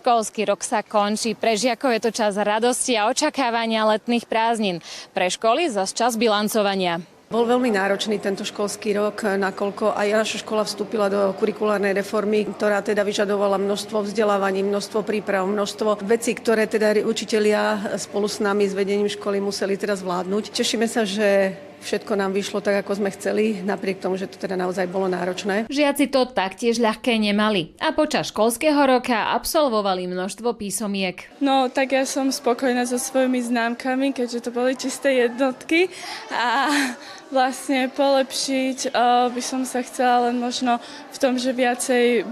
Školský rok sa končí. Pre žiakov je to čas radosti a očakávania letných prázdnin. Pre školy zas čas bilancovania. Bol veľmi náročný tento školský rok, nakoľko aj naša škola vstúpila do kurikulárnej reformy, ktorá teda vyžadovala množstvo vzdelávaní, množstvo príprav, množstvo vecí, ktoré teda učitelia spolu s nami, s vedením školy museli teda zvládnuť. Tešíme sa, že všetko nám vyšlo tak, ako sme chceli, napriek tomu, že to teda naozaj bolo náročné. Žiaci to taktiež ľahké nemali a počas školského roka absolvovali množstvo písomiek. No, tak ja som spokojná so svojimi známkami, keďže to boli čisté jednotky a vlastne polepšiť by som sa chcela len možno v tom, že viacej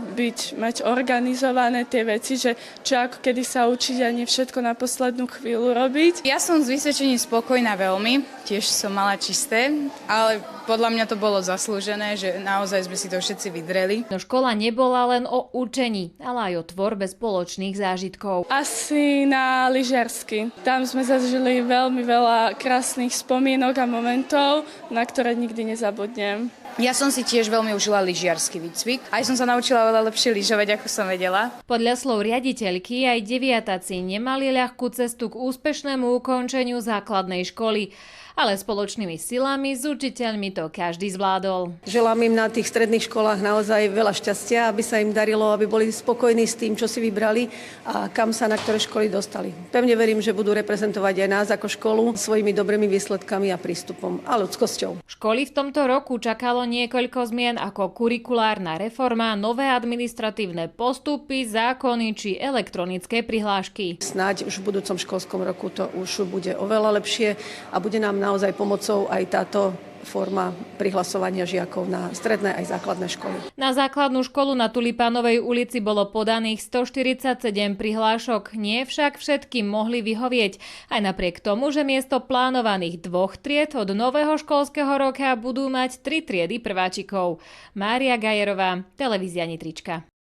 mať organizované tie veci, že čo ako kedy sa učiť a nie všetko na poslednú chvíľu robiť. Ja som z vysvedčení spokojná veľmi, tiež som mala čisté, ale podľa mňa to bolo zaslúžené, že naozaj sme si to všetci vydreli. No škola nebola len o učení, ale aj o tvorbe spoločných zážitkov. Asi na lyžiarsky. Tam sme zažili veľmi veľa krásnych spomienok a momentov, na ktoré nikdy nezabudnem. Ja som si tiež veľmi užila lyžiarsky výcvik. Aj som sa naučila veľa lepšie lyžovať, ako som vedela. Podľa slov riaditeľky aj deviatáci nemali ľahkú cestu k úspešnému ukončeniu základnej školy. Ale spoločnými silami s učiteľmi to každý zvládol. Želám im na tých stredných školách naozaj veľa šťastia, aby sa im darilo, aby boli spokojní s tým, čo si vybrali a kam sa na ktoré školy dostali. Pevne verím, že budú reprezentovať aj nás ako školu svojimi dobrými výsledkami a prístupom a ľudskosťou. Školy v tomto roku čakalo niekoľko zmien ako kurikulárna reforma, nové administratívne postupy, zákony či elektronické prihlášky. Snáď už v budúcom školskom roku to už bude oveľa lepšie a bude nám naozaj pomocou aj táto forma prihlasovania žiakov na stredné aj základné školy. Na základnú školu na Tulipánovej ulici bolo podaných 147 prihlášok, nie však všetkým mohli vyhovieť. Aj napriek tomu, že miesto plánovaných 2 tried od nového školského roka budú mať 3 triedy prváčikov. Mária Gajerová, televízia Nitrička.